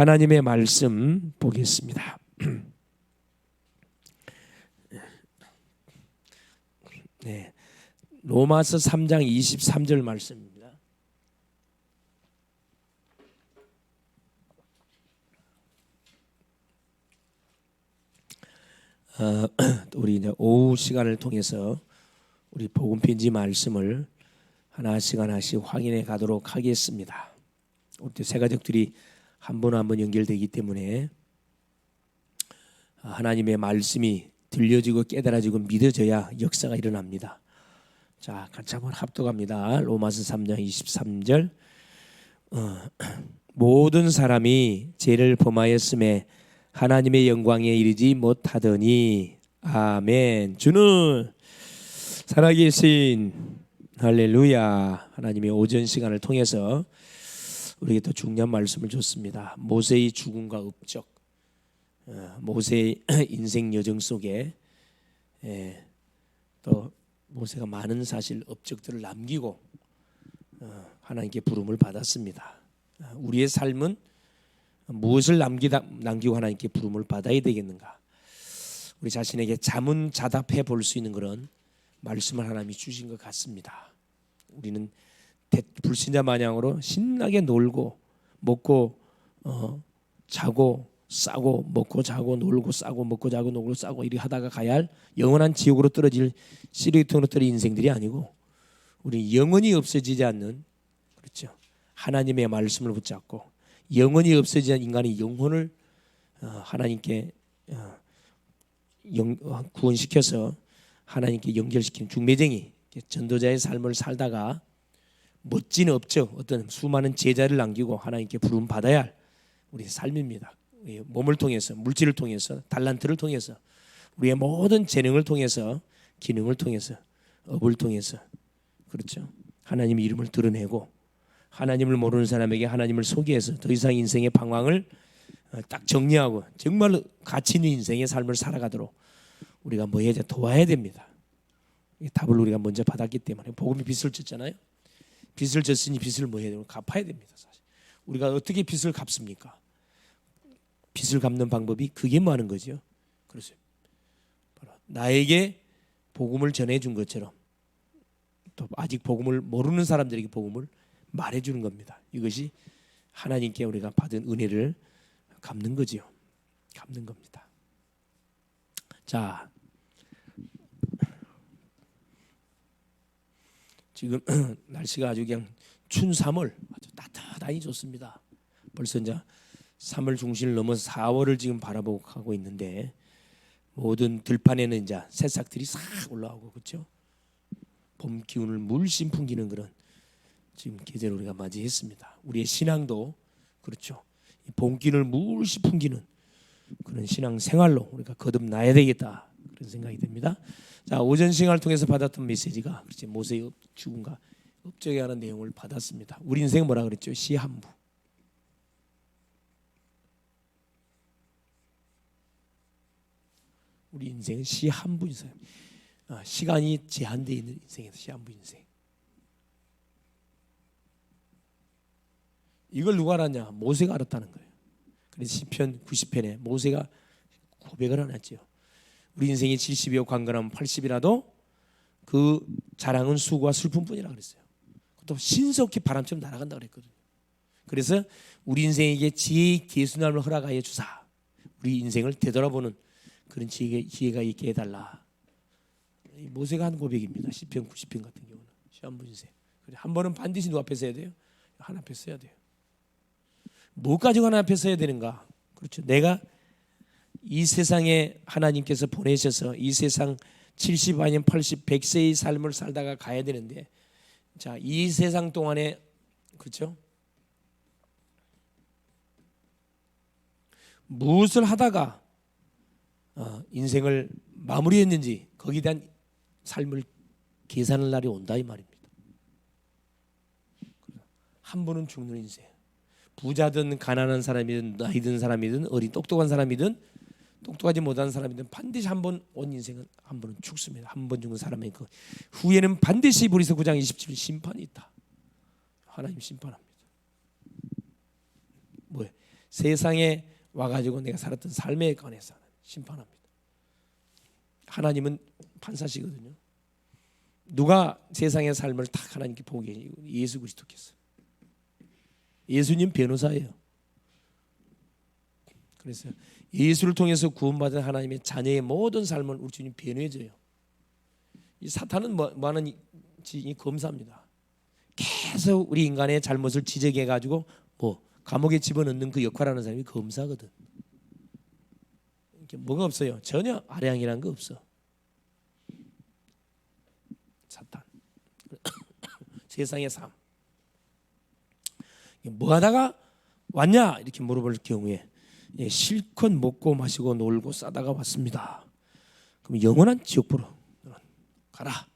하나님의 말씀 보겠습니다. 네, 로마서 3장 23절 말씀입니다. 우리 이제 오후 시간을 통해서 우리 복음 편지 말씀을 하나씩 확인해 가도록 하겠습니다. 우리 세 가족들이 한 번 한 번 연결되기 때문에 하나님의 말씀이 들려지고 깨달아지고 믿어져야 역사가 일어납니다. 자, 같이 한번 합독합니다. 로마서 3장 23절. 모든 사람이 죄를 범하였음에 하나님의 영광에 이르지 못하더니. 아멘. 주는 살아계신 할렐루야. 하나님의 오전 시간을 통해서 우리에게 또 중요한 말씀을 줬습니다. 모세의 죽음과 업적, 모세의 인생 여정 속에 또 모세가 많은 사실 업적들을 남기고 하나님께 부름을 받았습니다. 우리의 삶은 무엇을 남기고 하나님께 부름을 받아야 되겠는가? 우리 자신에게 자문자답해 볼 수 있는 그런 말씀을 하나님이 주신 것 같습니다. 우리는 불신자 마냥으로 신나게 놀고 먹고 자고 싸고 먹고 자고 놀고 싸고 먹고 자고 놀고 싸고 이렇게 하다가 가야 할 영원한 지옥으로 떨어질 쓰레기통으로 떨어진 인생들이 아니고, 우리 영원히 없어지지 않는, 그렇죠, 하나님의 말씀을 붙잡고 영원히 없어지지 않는 인간의 영혼을 하나님께 구원시켜서 하나님께 연결시키는 중매쟁이 전도자의 삶을 살다가 멋진 업적, 어떤 수많은 제자를 남기고 하나님께 부름 받아야 할 우리의 삶입니다. 몸을 통해서, 물질을 통해서, 달란트를 통해서, 우리의 모든 재능을 통해서, 기능을 통해서, 업을 통해서, 그렇죠, 하나님의 이름을 드러내고 하나님을 모르는 사람에게 하나님을 소개해서 더 이상 인생의 방황을 딱 정리하고 정말로 가치 있는 인생의 삶을 살아가도록 우리가 뭐 해야 돼? 도와야 됩니다. 답을 우리가 먼저 받았기 때문에. 복음이 빚을 졌잖아요. 빚을 졌으니 빚을 뭐 해야 되고 갚아야 됩니다. 사실 우리가 어떻게 빚을 갚습니까? 빚을 갚는 방법이 그게 뭐 하는 거죠? 그래서 바로 나에게 복음을 전해준 것처럼 또 아직 복음을 모르는 사람들에게 복음을 말해주는 겁니다. 이것이 하나님께 우리가 받은 은혜를 갚는 거지요. 갚는 겁니다. 자, 지금 날씨가 아주 그냥 춘 3월 아주 따뜻하니 좋습니다. 벌써 이제 3월 중심을 넘어서 4월을 지금 바라보고 가고 있는데, 모든 들판에는 이제 새싹들이 싹 올라오고, 그렇죠? 봄 기운을 물씬 풍기는 그런 지금 계절을 우리가 맞이했습니다. 우리의 신앙도 그렇죠. 봄 기운을 물씬 풍기는 그런 신앙 생활로 우리가 거듭나야 되겠다, 그런 생각이 듭니다. 자, 오전 시간을 통해서 받았던 메시지가 그렇지, 모세의 죽음과 업적에 관한 내용을 받았습니다. 우리 인생 뭐라 그랬죠? 시한부. 우리 인생은 시한부 인생. 시간이 제한되어 있는 인생에서 시한부 인생. 이걸 누가 알았냐? 모세가 알았다는 거예요. 그래서 시편 90편에 모세가 고백을 해놨죠. 우리 인생이 70이요 관건하면 80이라도 그 자랑은 수고와 슬픔뿐이라 그랬어요. 또 신속히 바람처럼 날아간다 그랬거든요. 그래서 우리 인생에게 지혜의 개순환을 허락하여 주사, 우리 인생을 되돌아보는 그런 지혜가 있게 해달라. 모세가 한 고백입니다. 시편 90편 같은 경우는 시한부 인생. 한 번은 반드시 누구 앞에 서야 돼요? 하나님 앞에 서야 돼요. 뭐 가지고 하나님 앞에 서야 되는가? 그렇죠. 내가 이 세상에 하나님께서 보내셔서 이 세상 70 아니면 80, 100세의 삶을 살다가 가야 되는데, 자, 이 세상 동안에, 그렇죠, 무엇을 하다가 인생을 마무리했는지 거기에 대한 삶을 계산할 날이 온다 이 말입니다. 한 번은 죽는 인생. 부자든 가난한 사람이든 나이 든 사람이든 어린 똑똑한 사람이든 똑똑하지 못한 사람이든 반드시 한 번 온 인생은 한 번은 죽습니다. 한 번 죽는 사람의 그 후에는 반드시 히브리서 9장 27절 심판이 있다. 하나님 심판합니다. 뭐예요? 세상에 와가지고 내가 살았던 삶에 관해서 심판합니다. 하나님은 판사시거든요. 누가 세상의 삶을 딱 하나님께 보게 해요? 예수 그리스도께서. 예수님 변호사예요. 그래서 예수를 통해서 구원받은 하나님의 자녀의 모든 삶을 우리 주님 변호해줘요. 이 사탄은 뭐하는 검사입니다. 계속 우리 인간의 잘못을 지적해가지고 감옥에 집어넣는 그 역할하는 사람이 검사거든. 뭐가 없어요. 전혀 아량이라는 거 없어. 사탄. 세상의 삶. 뭐 하다가 왔냐 이렇게 물어볼 경우에 실컷 먹고 마시고 놀고 싸다가 왔습니다. 그럼 영원한 지옥으로 가라.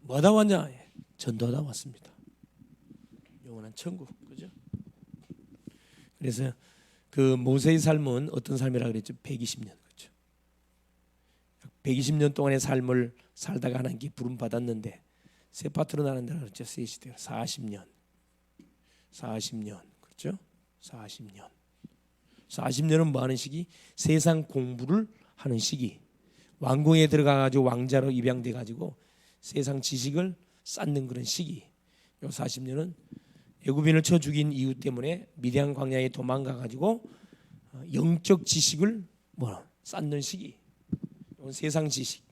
뭐 하다 왔냐? 전도하다 왔습니다. 영원한 천국. 그죠? 그래서 그 모세의 삶은 어떤 삶이라 그랬죠? 120년. 그렇죠? 120년 동안의 삶을 살다가 하나님께 부름 받았는데 세 파트로 나눈다 그랬죠? 세 시대가 40년. 그렇죠? 40년은 뭐 하는 시기? 세상 공부를 하는 시기. 왕궁에 들어가가지고 왕자로 입양돼가지고 세상 지식을 쌓는 그런 시기. 요 40년은 애굽인을 쳐 죽인 이유 때문에 미디안 광야에 도망가가지고 영적 지식을 쌓는 시기. 이건 세상 지식.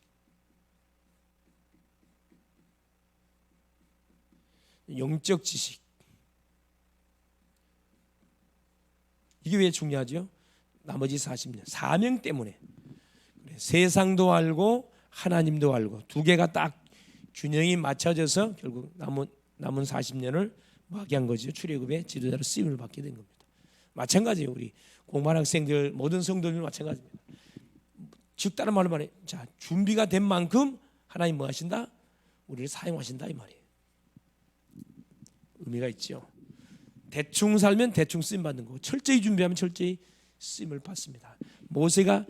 영적 지식. 이게 왜 중요하죠? 나머지 40년 사명 때문에. 세상도 알고 하나님도 알고 두 개가 딱 균형이 맞춰져서 결국 남은 40년을 하게 한 거죠. 출애굽의 지도자로 쓰임을 받게 된 겁니다. 마찬가지예요. 우리 공부하는 학생들 모든 성도들 마찬가지입니다. 즉 다른 말로 말해, 자 준비가 된 만큼 하나님 뭐 하신다? 우리를 사용하신다 이 말이에요. 의미가 있죠. 대충 살면 대충 쓰임 받는 거고 철저히 준비하면 철저히 쓰임을 받습니다. 모세가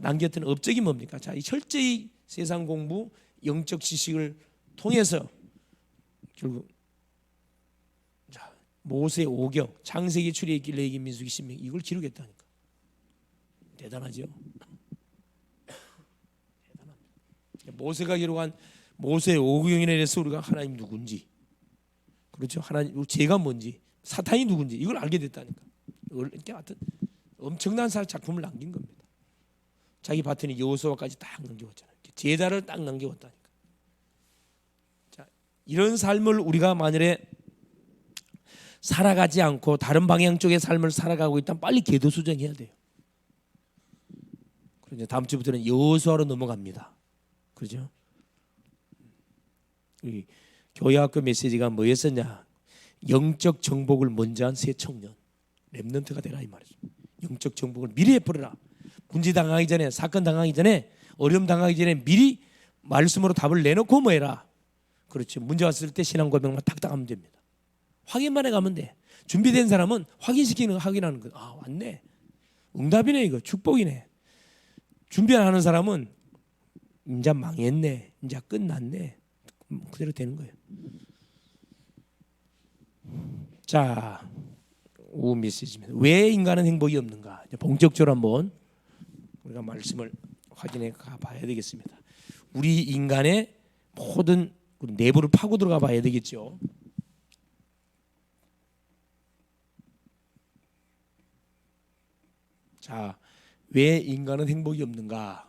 남겼던 업적이 뭡니까? 자, 이 철저히 세상 공부, 영적 지식을 통해서 결국 자, 모세 5경, 창세기, 출애굽기, 레위기, 민수기, 신명기 이걸 기록했다니까. 대단하죠. 대단합니다. 모세가 기록한 모세 5경에 대해서 우리가 하나님 누군지, 그렇죠? 하나님 죄가 뭔지, 사탄이 누군지 이걸 알게 됐다니까. 이렇게 하여튼 엄청난 작품을 남긴 겁니다. 자기 바튼이 여호수아까지 딱 남겨왔잖아요. 제자를 딱 남겨왔다니까. 자, 이런 삶을 우리가 만일에 살아가지 않고 다른 방향 쪽의 삶을 살아가고 있다면 빨리 궤도 수정해야 돼요. 그래서 다음 주부터는 여호수아로 넘어갑니다. 그렇죠? 우리 교회학교 메시지가 뭐였었냐? 영적 정복을 먼저 한 새 청년, 렘넌트가 되라 이 말이죠. 영적 정복을 미리 해버려라. 문제 당하기 전에, 사건 당하기 전에, 어려움 당하기 전에 미리 말씀으로 답을 내놓고 뭐 해라. 그렇죠. 문제 왔을 때 신앙 고백만 탁탁 하면 됩니다. 확인만 해가면 돼. 준비된 사람은 확인시키는 거, 확인하는 거. 아, 왔네. 응답이네 이거. 축복이네. 준비 안 하는 사람은 이제 망했네. 이제 끝났네. 그대로 되는 거예요. 자, 오후 메시지입니다. 왜 인간은 행복이 없는가? 본격적으로 한번 우리가 말씀을 확인해 가봐야 되겠습니다. 우리 인간의 모든 내부를 파고 들어가 봐야 되겠죠. 자, 왜 인간은 행복이 없는가?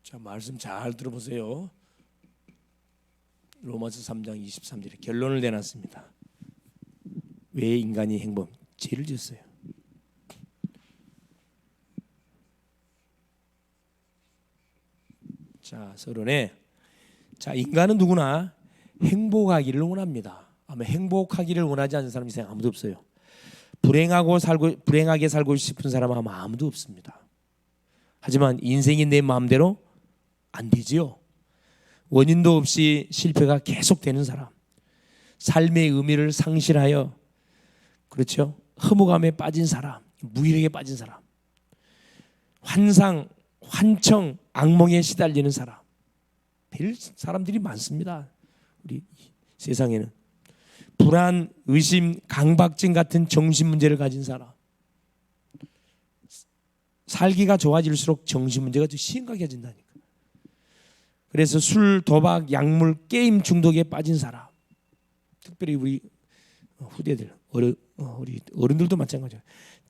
자, 말씀 잘 들어보세요. 로마서 3장 23절에 결론을 내놨습니다. 왜 인간이 행복? 죄를 지었어요. 자, 서론에 자, 인간은 누구나 행복하기를 원합니다. 아마 행복하기를 원하지 않는 사람이 세상 아무도 없어요. 불행하게 살고 싶은 사람은 아마 아무도 없습니다. 하지만 인생이 내 마음대로 안 되지요. 원인도 없이 실패가 계속되는 사람, 삶의 의미를 상실하여 그렇죠, 허무감에 빠진 사람, 무기력에 빠진 사람, 환상, 환청, 악몽에 시달리는 사람, 별 사람들이 많습니다. 우리 세상에는 불안, 의심, 강박증 같은 정신 문제를 가진 사람, 살기가 좋아질수록 정신 문제가 더 심각해진다니까. 그래서 술, 도박, 약물, 게임 중독에 빠진 사람, 특별히 우리 후대들, 우리 어른들도 마찬가지예요.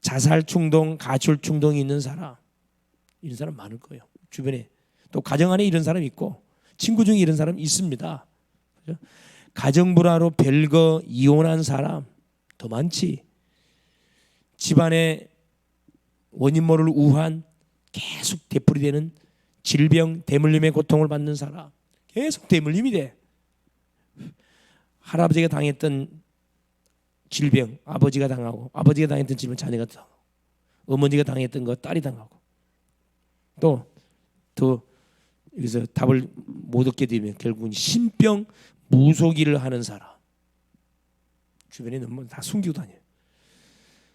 자살 충동, 가출 충동이 있는 사람, 이런 사람 많을 거예요. 주변에 또 가정 안에 이런 사람 있고 친구 중에 이런 사람 있습니다. 그죠? 가정 불화로 별거 이혼한 사람 더 많지. 집안에 원인 모를 우한, 계속 되풀이되는 질병, 대물림의 고통을 받는 사람, 계속 대물림이 돼. 할아버지가 당했던 질병 아버지가 당하고, 아버지가 당했던 질병 자녀가 당하고, 어머니가 당했던 거 딸이 당하고, 또 여기서 답을 못 얻게 되면 결국은 신병 무속일을 하는 사람, 주변에 너무 다 숨기고 다녀요.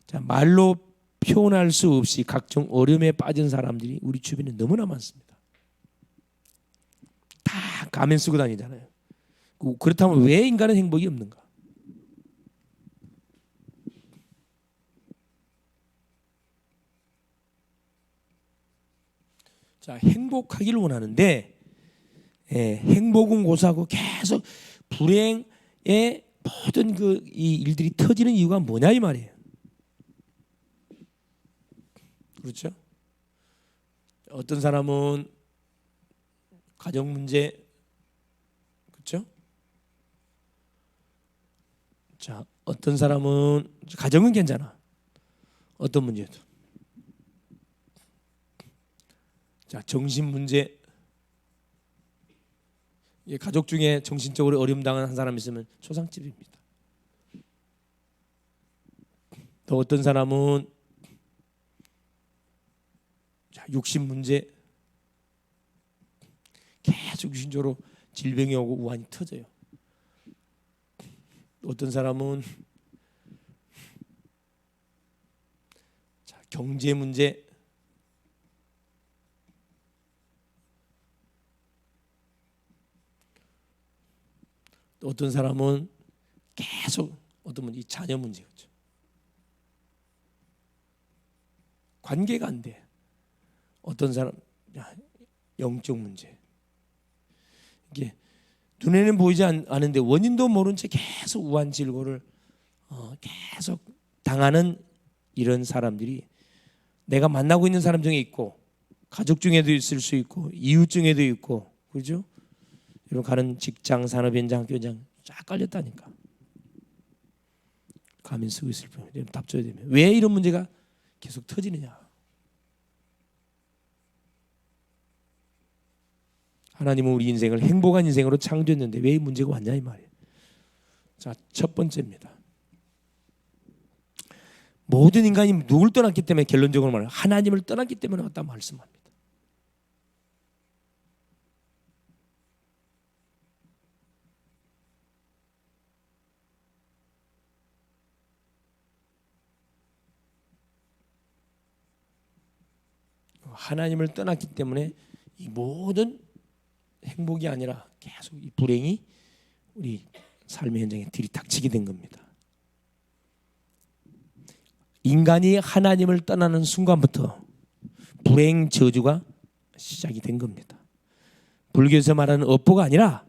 자, 말로 표현할 수 없이 각종 어려움에 빠진 사람들이 우리 주변에 너무나 많습니다. 다 가면 쓰고 다니잖아요. 그렇다면 왜 인간은 행복이 없는가? 자, 행복하기를 원하는데 행복은 고사하고 계속 불행의 모든 이 일들이 터지는 이유가 뭐냐 이 말이에요. 그렇죠? 어떤 사람은 가정 문제, 그렇죠? 자, 어떤 사람은 가정은 괜찮아. 어떤 문제도. 자, 정신 문제. 가족 중에 정신적으로 어려움 당한 한 사람 있으면 초상집입니다. 또 어떤 사람은 육신 문제, 계속 육신적으로 질병이 오고 우환이 터져요. 어떤 사람은 경제 문제, 또 어떤 사람은 계속 어떤 문제, 이 자녀 문제죠. 관계가 안 돼. 어떤 사람 영적 문제. 이게 눈에는 보이지 않는데 원인도 모른 채 계속 우한 질고를 계속 당하는 이런 사람들이 내가 만나고 있는 사람 중에 있고, 가족 중에도 있을 수 있고, 이웃 중에도 있고, 그렇죠? 여러분 가는 직장, 산업 현장, 학교 현장 쫙 깔렸다니까. 가면 쓰고 있을 뿐. 답 줘야 되면 왜 이런 문제가 계속 터지느냐? 하나님은 우리 인생을 행복한 인생으로 창조했는데 왜 이 문제가 왔냐 이 말이에요. 자, 첫 번째입니다. 모든 인간이 누굴 떠났기 때문에, 결론적으로 말하면 하나님을 떠났기 때문에 왔다 말씀합니다. 하나님을 떠났기 때문에 이 모든 행복이 아니라 계속 이 불행이 우리 삶의 현장에 들이닥치게 된 겁니다. 인간이 하나님을 떠나는 순간부터 불행 저주가 시작이 된 겁니다. 불교에서 말하는 업보가 아니라,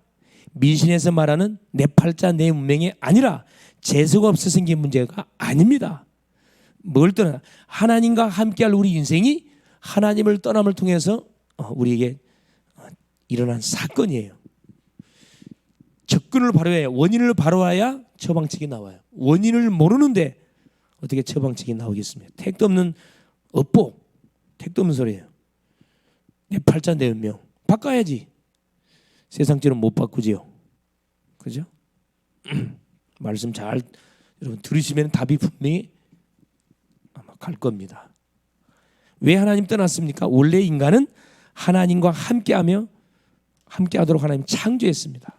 미신에서 말하는 내 팔자 내 운명이 아니라 재수가 없어 생긴 문제가 아닙니다. 뭘 떠나? 하나님과 함께할 우리 인생이 하나님을 떠남을 통해서 우리에게 일어난 사건이에요. 접근을 바로해야, 원인을 바로해야 처방책이 나와요. 원인을 모르는데 어떻게 처방책이 나오겠습니까? 택도 없는 업보, 택도 없는 소리예요. 내 팔자 내 운명 바꿔야지. 세상처럼 못 바꾸지요. 그죠? 말씀 잘 여러분 들으시면 답이 분명히 아마 갈 겁니다. 왜 하나님 떠났습니까? 원래 인간은 하나님과 함께하며 함께하도록 하나님 창조했습니다.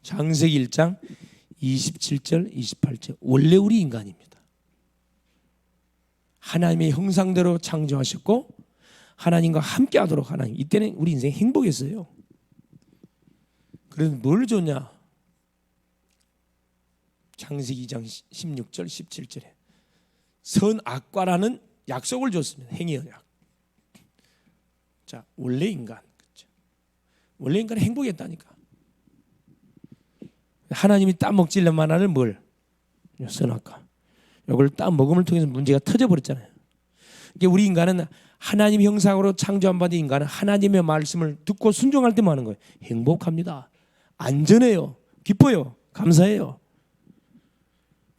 창세기 1장 27절 28절. 원래 우리 인간입니다. 하나님의 형상대로 창조하셨고 하나님과 함께하도록 하나님. 이때는 우리 인생 행복했어요. 그래서 뭘 줬냐? 창세기 2장 16절 17절에 선악과라는 약속을 줬습니다. 행위 언약. 자, 원래 인간, 그렇죠? 원래 인간은 행복했다니까. 하나님이 따먹질려 만하는 뭘? 선악과. 이걸 따먹음을 통해서 문제가 터져버렸잖아요. 이게 우리 인간은 하나님 형상으로 창조한 바 된 인간은 하나님의 말씀을 듣고 순종할 때만 하는 거예요. 행복합니다. 안전해요. 기뻐요. 감사해요.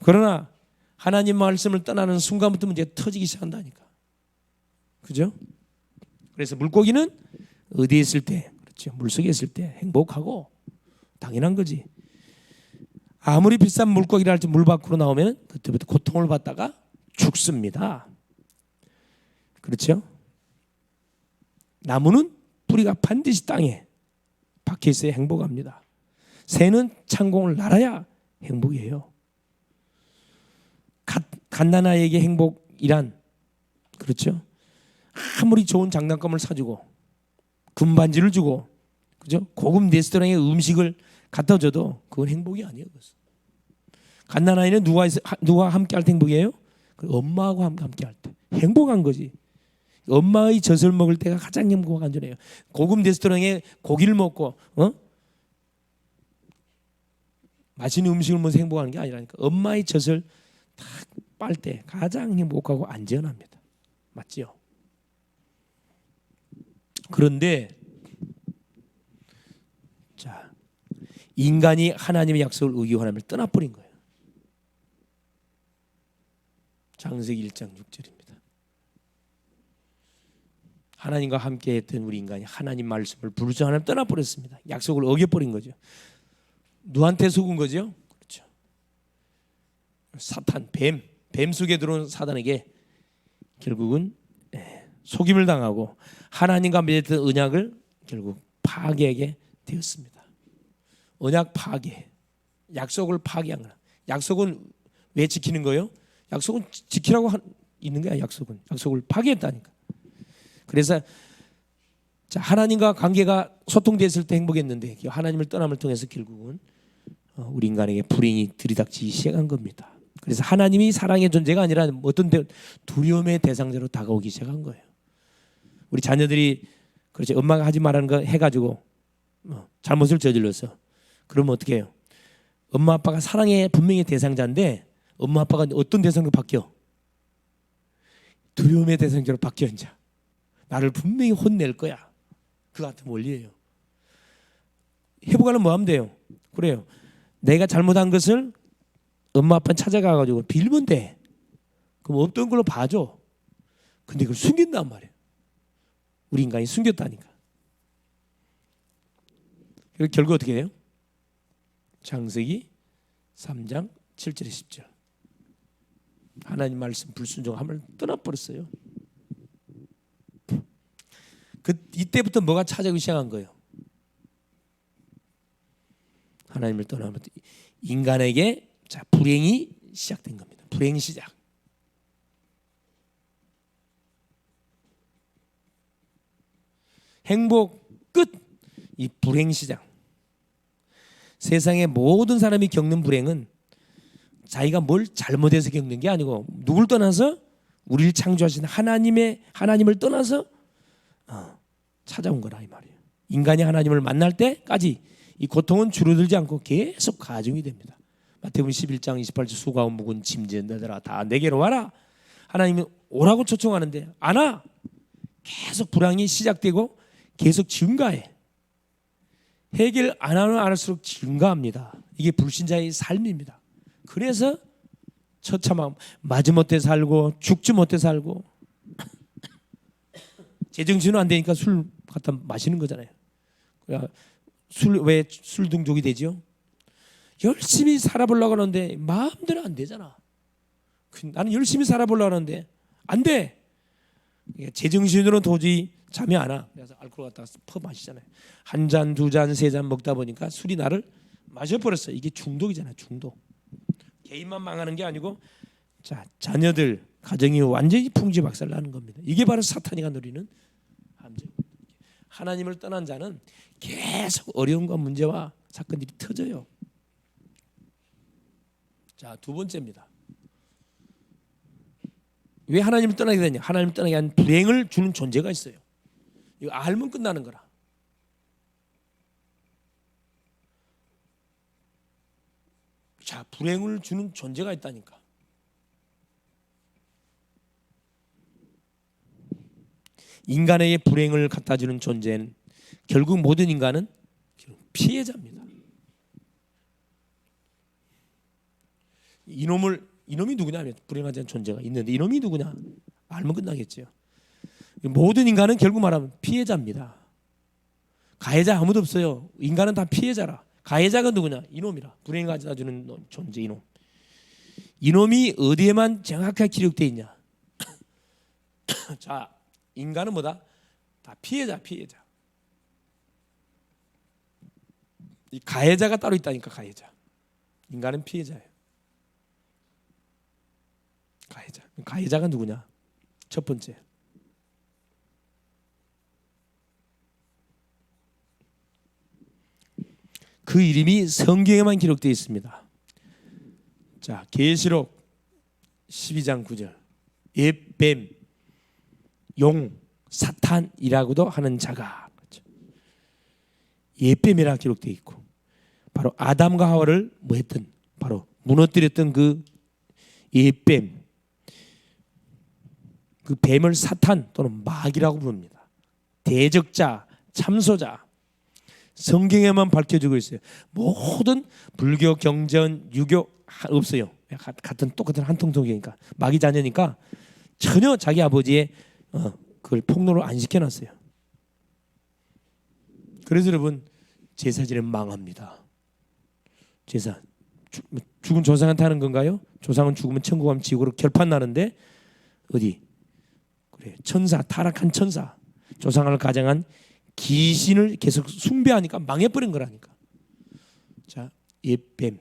그러나 하나님 말씀을 떠나는 순간부터 문제가 터지기 시작한다니까. 그죠? 그래서 물고기는 어디에 있을 때, 그렇죠? 물속에 있을 때 행복하고 당연한 거지. 아무리 비싼 물고기라 할지 물 밖으로 나오면 그때부터 고통을 받다가 죽습니다. 그렇죠? 나무는 뿌리가 반드시 땅에 박혀 있어야 행복합니다. 새는 창공을 날아야 행복이에요. 갓난아이에게 행복이란, 그렇죠? 아무리 좋은 장난감을 사주고 금반지를 주고, 그죠? 고급 레스토랑에 음식을 갖다 줘도 그건 행복이 아니에요. 갓난아이는 누가 함께 할 때 행복이에요? 엄마하고 함께 할 때 행복한 거지. 엄마의 젖을 먹을 때가 가장 행복한 거예요. 고급 레스토랑에 고기를 먹고 맛있는 음식을 먹어서 행복하는 게 아니라니까. 엄마의 젖을 딱 빨 때 가장 행복하고 안전합니다. 맞지요? 그런데 자, 인간이 하나님의 약속을 어기고 하나님을 떠나버린 거예요. 창세기 1장 6절입니다. 하나님과 함께 했던 우리 인간이 하나님 말씀을 부르짖어 하나님 떠나버렸습니다. 약속을 어겨버린 거죠. 누구한테 속은 거죠? 그렇죠. 사탄, 뱀 속에 들어온 사단에게 결국은 속임을 당하고 하나님과 맺었던 언약을 결국 파괴하게 되었습니다. 언약 파괴, 약속을 파괴한 거야. 약속은 왜 지키는 거예요? 약속은 지키라고 있는 거야. 약속을 파괴했다니까. 그래서 하나님과 관계가 소통됐을 때 행복했는데 하나님을 떠남을 통해서 결국은 우리 인간에게 불행이 들이닥치기 시작한 겁니다. 그래서 하나님이 사랑의 존재가 아니라 어떤 두려움의 대상자로 다가오기 시작한 거예요. 우리 자녀들이 그렇지 엄마가 하지 말라는 거 해가지고 잘못을 저질러서 그러면 어떻게 해요? 엄마 아빠가 사랑의 분명히 대상자인데 엄마 아빠가 어떤 대상으로 바뀌어? 두려움의 대상자로 바뀌어. 이제 나를 분명히 혼낼 거야. 그 같은 원리예요. 회복하려면 뭐 하면 돼요? 그래요. 내가 잘못한 것을 엄마 아빠는 찾아가가지고 빌면 돼. 그럼 없던 걸로 봐줘. 근데 그걸 숨긴단 말이에요. 우리 인간이 숨겼다니까. 그리고 결국 어떻게 해요? 창세기 3장 7절에 10절. 하나님 말씀 불순종함을 떠나버렸어요. 이때부터 뭐가 찾아오기 시작한 거예요? 하나님을 떠나면 인간에게 불행이 시작된 겁니다. 불행 시작. 행복 끝. 이 불행 시작. 세상의 모든 사람이 겪는 불행은 자기가 뭘 잘못해서 겪는 게 아니고 누굴 떠나서 우리를 창조하신 하나님을 떠나서 찾아온 거라 이 말이에요. 인간이 하나님을 만날 때까지 이 고통은 줄어들지 않고 계속 가중이 됩니다. 마태복음 11장 28절 수고하고 무거운 짐진 너희들아 다 내게로 와라. 하나님은 오라고 초청하는데 안 와. 계속 불황이 시작되고 계속 증가해. 해결 안 하면 안 할수록 증가합니다. 이게 불신자의 삶입니다. 그래서 처참함, 마지못해 살고 죽지 못해 살고 제정신은 안 되니까 술 갖다 마시는 거잖아요. 왜 술중독이 되죠? 열심히 살아보려고 하는데 마음대로 안 되잖아. 나는 열심히 살아보려고 하는데 안 돼. 제정신으로는 도저히 잠이 안 와. 그래서 알코올 갖다가 퍼 마시잖아요. 한 잔, 두 잔, 세 잔 먹다 보니까 술이 나를 마셔버렸어요. 이게 중독이잖아요. 중독. 개인만 망하는 게 아니고 자 자녀들 가정이 완전히 풍지박살 나는 겁니다. 이게 바로 사탄이가 누리는 함정. 하나님을 떠난 자는 계속 어려움과 문제와 사건들이 터져요. 자, 두 번째입니다. 왜 하나님을 떠나게 되냐? 하나님을 떠나게 한 불행을 주는 존재가 있어요. 이거 알면 끝나는 거라. 자, 불행을 주는 존재가 있다니까. 인간에게 불행을 갖다 주는 존재는 결국 모든 인간은 피해자입니다. 이놈이 누구냐? 불행하지 않은 존재가 있는데 이놈이 누구냐? 알면 끝나겠죠. 모든 인간은 결국 말하면 피해자입니다. 가해자 아무도 없어요. 인간은 다 피해자라. 가해자가 누구냐? 이놈이라. 불행을 가져다 주는 존재 이놈. 이놈이 어디에만 정확하게 기록되어 있냐? 자, 인간은 뭐다? 다 피해자. 이 가해자가 따로 있다니까. 가해자. 인간은 피해자예요. 가해자가 누구냐? 첫 번째, 그 이름이 성경에만 기록되어 있습니다. 자, 계시록 12장 9절 옛뱀, 용, 사탄이라고도 하는 자가, 그렇죠. 옛뱀이라 기록되어 있고 바로 아담과 하와를 뭐 했던, 바로 무너뜨렸던 그 옛뱀, 그 뱀을 사탄 또는 마귀라고 부릅니다. 대적자, 참소자. 성경에만 밝혀지고 있어요. 모든 불교, 경전, 유교 없어요. 같은 똑같은 한통속이니까, 마귀 자녀니까 전혀 자기 아버지의 그걸 폭로를 안 시켜놨어요. 그래서 여러분, 제사지는 망합니다. 제사 죽은 조상한테 하는 건가요? 조상은 죽으면 천국 가면 지옥으로 결판 나는데 어디? 그래, 천사, 타락한 천사, 조상을 가장한 귀신을 계속 숭배하니까 망해버린 거라니까. 자, 옛뱀,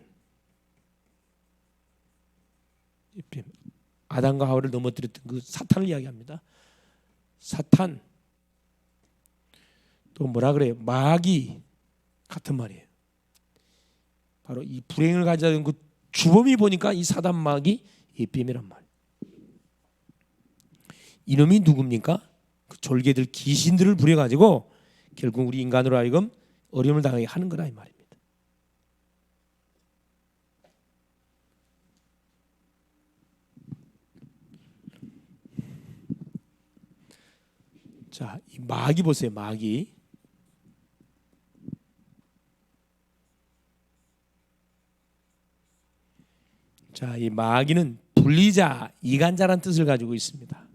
아담과 하와를 넘어뜨렸던 그 사탄을 이야기합니다. 사탄, 또 뭐라 그래요? 마귀 같은 말이에요. 바로 이 불행을 가져다 준 그 주범이 보니까 이 사단, 마귀, 옛뱀이란 말. 이놈이 누굽니까? 그 졸개들, 귀신들을 부려가지고 결국 우리 인간으로 하여금 어려움을 당하게 하는 거라 이 말입니다. 자, 이 마귀 보세요. 마귀. 자, 이 마귀는 불리자, 이간자란 뜻을 가지고 있습니다.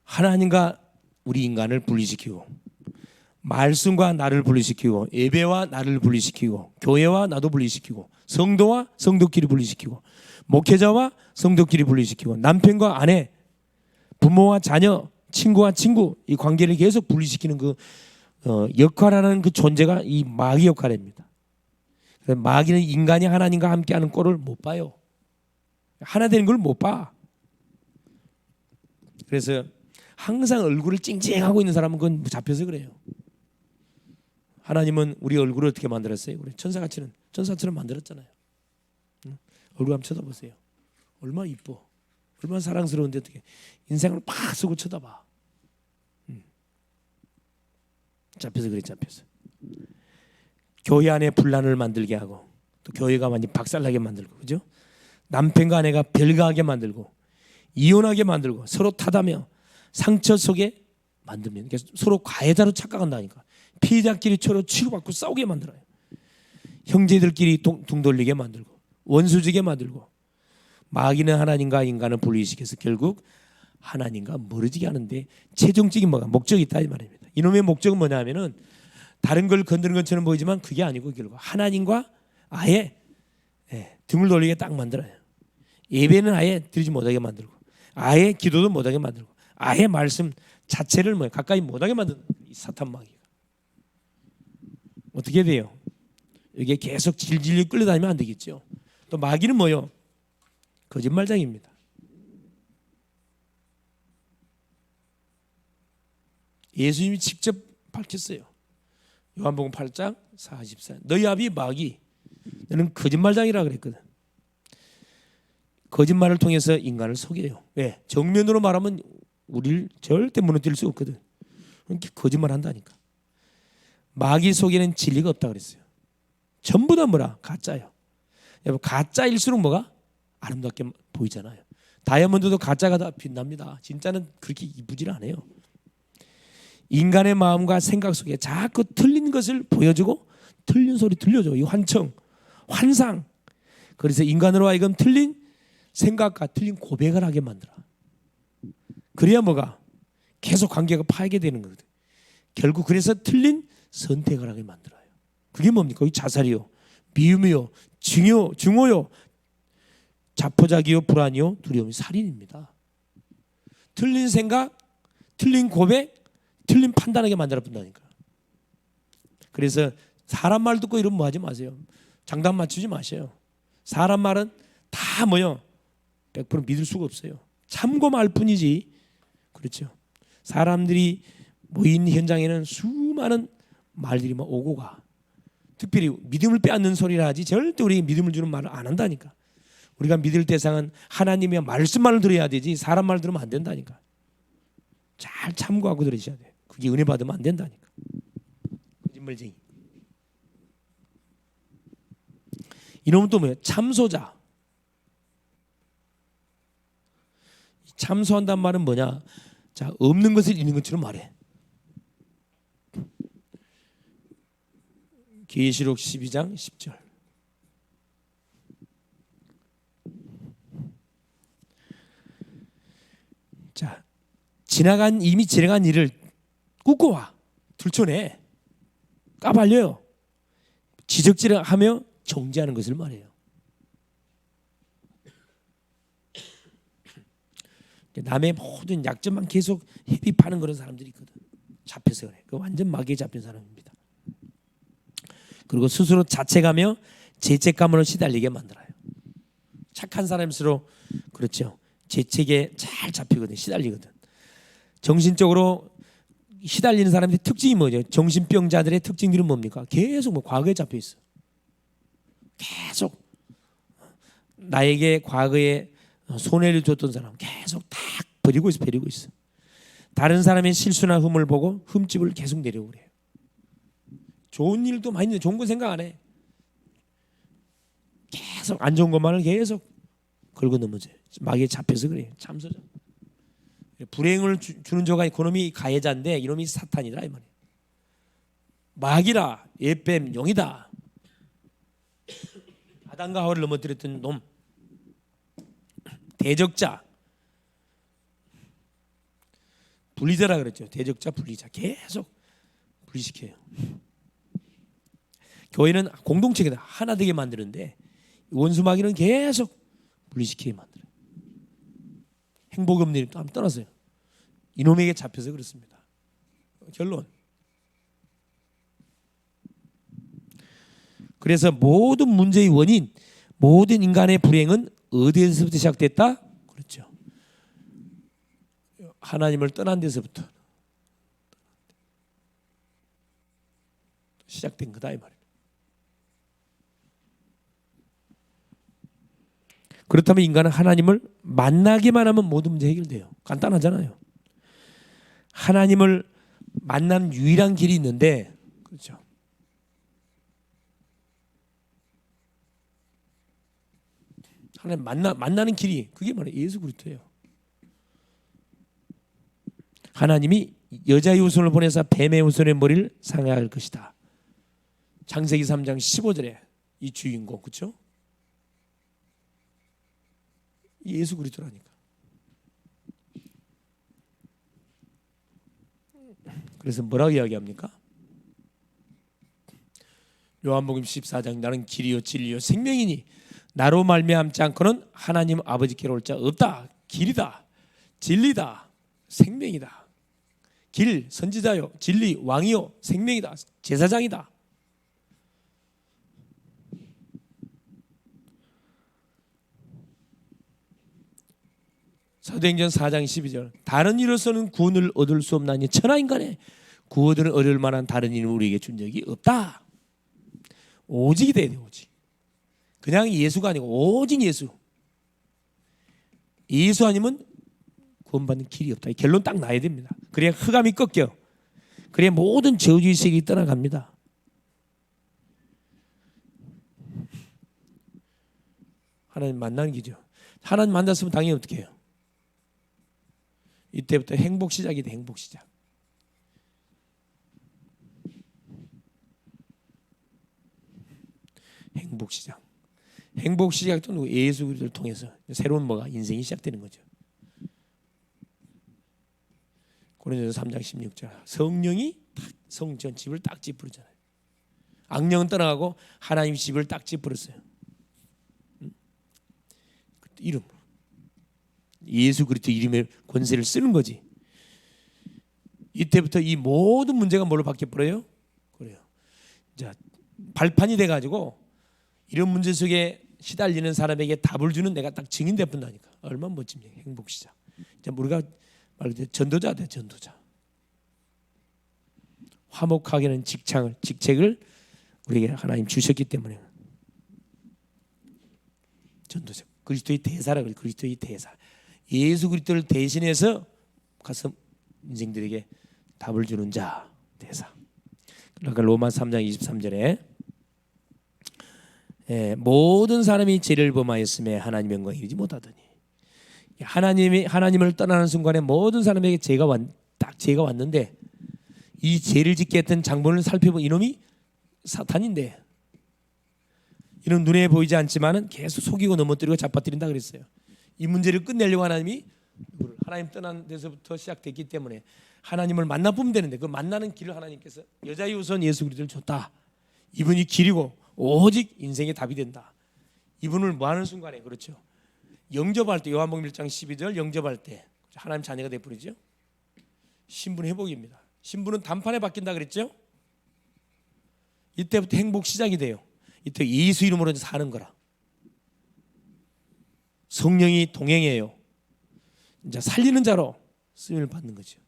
하나님과 우리 인간을 분리시키고, 말씀과 나를 분리시키고, 예배와 나를 분리시키고, 교회와 나도 분리시키고, 성도와 성도끼리 분리시키고, 목회자와 성도끼리 분리시키고, 남편과 아내, 부모와 자녀, 친구와 친구, 이 관계를 계속 분리시키는 그 역할하는 그 존재가 이 마귀 역할입니다. 마귀는 인간이 하나님과 함께하는 꼴을 못 봐요. 하나 되는 걸 못 봐. 그래서 항상 얼굴을 찡찡하고 있는 사람은 그건 잡혀서 그래요. 하나님은 우리 얼굴을 어떻게 만들었어요? 우리 천사처럼 만들었잖아요. 얼굴 한번 쳐다보세요. 얼마나 이뻐, 얼마나 사랑스러운데 어떻게 인생을 팍 쓰고 쳐다봐. 잡혀서 그래, 잡혀서. 교회 안에 분란을 만들게 하고, 또 교회가 완전 박살나게 만들고, 그죠? 남편과 아내가 별거하게 만들고, 이혼하게 만들고, 서로 타다며 상처 속에 만들면, 서로 가해자로 착각한다니까. 피해자끼리 서로 치고받고 싸우게 만들어요. 형제들끼리 둥 돌리게 만들고, 원수지게 만들고. 마귀는 하나님과 인간을 분리시켜서 결국 하나님과 멀어지게 하는데 최종적인 목적이 있다 이 말입니다. 이놈의 목적은 뭐냐면은 다른 걸 건드는 것처럼 보이지만 그게 아니고 결국 하나님과 아예 등을 돌리게 딱 만들어요. 예배는 아예 드리지 못하게 만들고, 아예 기도도 못하게 만들고, 아예 말씀 자체를 가까이 못하게 만드는 이 사탄 마귀가 어떻게 돼요? 이게 계속 질질 끌려다니면 안 되겠죠. 또 마귀는 뭐요? 거짓말장입니다. 예수님이 직접 밝혔어요. 요한복음 8장 44. 너희 아비 마귀, 너는 거짓말장이라 그랬거든. 거짓말을 통해서 인간을 속여요. 왜? 정면으로 말하면 우리를 절대 무너뜨릴 수 없거든. 그렇게 거짓말 한다니까. 마귀 속에는 진리가 없다 그랬어요. 전부 다 뭐라? 가짜예요. 여러분, 가짜일수록 뭐가? 아름답게 보이잖아요. 다이아몬드도 가짜가 다 빛납니다. 진짜는 그렇게 이쁘질 않아요. 인간의 마음과 생각 속에 자꾸 틀린 것을 보여주고 틀린 소리 들려줘. 이 환청, 환상. 그래서 인간으로 하여금 틀린 생각과 틀린 고백을 하게 만들어. 그래야 뭐가? 계속 관계가 파괴되는 거거든. 결국 그래서 틀린 선택을 하게 만들어요. 그게 뭡니까? 이 자살이요, 미움이요, 증오요, 자포자기요, 불안이요, 두려움이 살인입니다. 틀린 생각, 틀린 고백, 틀린 판단하게 만들어 본다니까. 그래서 사람 말 듣고 이러면 뭐 하지 마세요. 장단 맞추지 마세요. 사람 말은 다 100% 믿을 수가 없어요. 참고할 뿐이지. 그렇죠. 사람들이 모인 현장에는 수많은 말들이 오고 가. 특별히 믿음을 빼앗는 소리를 하지 절대 우리에게 믿음을 주는 말을 안 한다니까. 우리가 믿을 대상은 하나님의 말씀만을 들어야 되지 사람 말 들으면 안 된다니까. 잘 참고하고 들으셔야 돼요. 그게 은혜 받으면 안 된다니까. 거짓말쟁이. 이놈은 또 뭐예요? 참소자. 참소한단 말은 뭐냐? 자, 없는 것을 있는 것처럼 말해. 계시록 12장 10절. 자, 이미 지나간 일을 굽고와 들춰내, 까발려요. 지적질을 하며 정죄하는 것을 말해요. 남의 모든 약점만 계속 회피하는 그런 사람들이 있거든. 잡혀서 그래. 그 완전 마귀에 잡힌 사람입니다. 그리고 스스로 자책하며 죄책감으로 시달리게 만들어요. 착한 사람일수록 그렇죠. 죄책에 잘 잡히거든, 시달리거든. 정신적으로 시달리는 사람들의 특징이 뭐죠? 정신병자들의 특징들은 뭡니까? 계속 과거에 잡혀 있어. 계속 나에게 과거에 손해를 줬던 사람 계속 딱 버리고 있어. 다른 사람의 실수나 흠을 보고 흠집을 계속 내려고 그래요. 좋은 일도 많이 있는데 좋은 거 생각 안 해. 계속 안 좋은 것만을 계속 걸고 넘어져요. 마귀에 잡혀서 그래요. 참소자. 불행을 주는 자가 그놈이 가해자인데 이놈이 사탄이다 이 말이에요. 마귀라, 예뱀, 용이다. 아담과 하와를 넘어뜨렸던 놈. 대적자, 분리자라 그랬죠. 대적자, 분리자. 계속 분리시켜요. 교회는 공동체가 하나 되게 만드는데 원수 마귀는 계속 분리시키게 만들어요. 행복음들이 또 한번 떠났어요. 이놈에게 잡혀서 그렇습니다. 결론. 그래서 모든 문제의 원인, 모든 인간의 불행은 어디에서부터 시작됐다? 그렇죠. 하나님을 떠난 데서부터 시작된 거다 이 말이에요. 그렇다면 인간은 하나님을 만나기만 하면 모든 문제 해결돼요. 간단하잖아요. 하나님을 만나는 유일한 길이 있는데, 그렇죠. 하나님 만나는 길이 그게 바로 예수 그리스도예요. 하나님이 여자의 후손을 보내서 뱀의 후손의 머리를 상하할 것이다. 창세기 3장 15절에 이 주인공, 그렇죠? 예수 그리스도라니까. 그래서 뭐라고 이야기합니까? 요한복음 14장 나는 길이요 진리요 생명이니 나로 말미암지 않고는 하나님 아버지께로 올 자 없다. 길이다, 진리다, 생명이다. 길, 선지자요, 진리, 왕이요, 생명이다, 제사장이다. 사도행전 4장 12절 다른 이로서는 구원을 얻을 수 없나니 천하인간에 구원을 얻을 만한 다른 이는 우리에게 준 적이 없다. 오직이 돼야 돼. 오직. 그냥 예수가 아니고 오직 예수. 예수 아니면 구원받는 길이 없다. 이 결론 딱 나야 됩니다. 그래야 흑암이 꺾여. 그래야 모든 저주의 세력이 떠나갑니다. 하나님 만나는 길이죠. 하나님 만났으면 당연히 어떻게 해요? 이때부터 행복 시작이 돼. 행복 시작. 행복 시작. 행복 시작도 누구? 예수 그리스도를 통해서 새로운 뭐가 인생이 시작되는 거죠. 고린도서 3장 16절 성령이 성전 집을 딱 찌푸르잖아요. 악령은 떠나가고 하나님 집을 딱 찌푸렸어요. 이름 예수 그리스도 이름의 권세를 쓰는 거지. 이때부터 이 모든 문제가 뭘로 바뀌어버려요? 그래요. 자, 발판이 돼가지고 이런 문제 속에 시달리는 사람에게 답을 주는 내가 딱 증인 되뿐다니까. 얼마나 멋집니까? 행복 시작. 자, 우리가 말 그대로 전도자 돼. 전도자. 화목하게 하는 직책을 우리에게 하나님 주셨기 때문에 전도자. 그리스도의 대사라고 해요. 그리스도의 대사. 예수 그리스도를 대신해서 가서 인생들에게 답을 주는 자 대사. 그러니까 로마 3장 23절에 모든 사람이 죄를 범하였음에 하나님의 영광에 이르지 못하더니 하나님을 떠나는 순간에 모든 사람에게 죄가 왔는데 이 죄를 짓게 했던 장본을 살펴본 이놈이 사탄인데 이런 눈에 보이지 않지만은 계속 속이고 넘어뜨리고 잡아뜨린다 그랬어요. 이 문제를 끝내려고 하나님이 하나님 떠난 데서부터 시작됐기 때문에 하나님을 만나보면 되는데 그 만나는 길을 하나님께서 여자의 우선 예수 그리스도를 줬다. 이분이 길이고 오직 인생의 답이 된다. 이분을 뭐하는 순간에 그렇죠. 영접할 때 요한복음 1장 12절 영접할 때 하나님 자녀가 되어버리죠. 신분 회복입니다. 신분은 단판에 바뀐다 그랬죠. 이때부터 행복 시작이 돼요. 이때 예수 이름으로 사는 거라. 성령이 동행해요. 이제 살리는 자로 쓰임을 받는 거죠.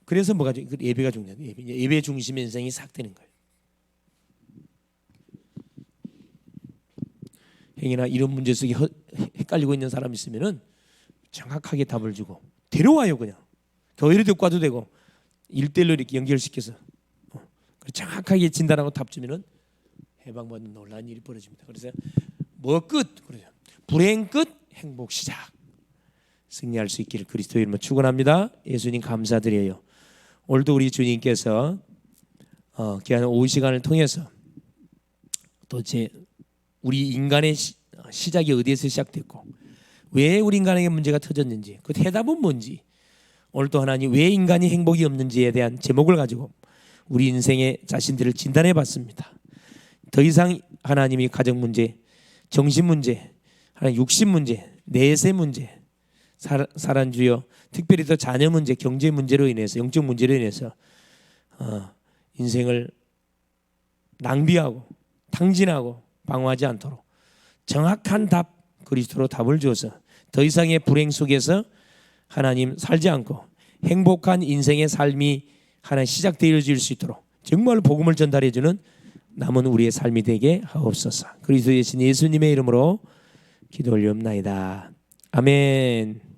그래서 뭐가 예배가 중요해요. 예배 중심의 인생이 시작되는 거예요. 행이나 이런 문제 속에 헷갈리고 있는 사람이 있으면은 정확하게 답을 주고 데려와요. 그냥 교회를 데리고 와도 되고 1:1로 이렇게 연결시켜서 정확하게 진단하고 답 주면은 해방받는 놀라운 일이 벌어집니다. 그래서 뭐 끝? 그러죠. 불행 끝, 행복 시작. 승리할 수 있기를 그리스도의 이름으로 축원합니다. 예수님 감사드려요. 오늘도 우리 주님께서 귀한 오후 시간을 통해서 도대체 우리 인간의 시작이 어디에서 시작됐고 왜 우리 인간에게 문제가 터졌는지 그 해답은 뭔지 오늘도 하나님 왜 인간이 행복이 없는지에 대한 제목을 가지고 우리 인생의 자신들을 진단해 봤습니다. 더 이상 하나님이 가정 문제, 정신 문제, 하나님 육신 문제, 내세 문제, 사란주여 특별히 더 자녀 문제, 경제 문제로 인해서 영적 문제로 인해서 인생을 낭비하고 탕진하고 방어하지 않도록 정확한 답 그리스도로 답을 주어서 더 이상의 불행 속에서 하나님 살지 않고 행복한 인생의 삶이 하나 시작되어질 수 있도록 정말 복음을 전달해 주는 남은 우리의 삶이 되게 하옵소서. 그리스도의 신 예수님의 이름으로 기도 올리옵나이다. 아멘.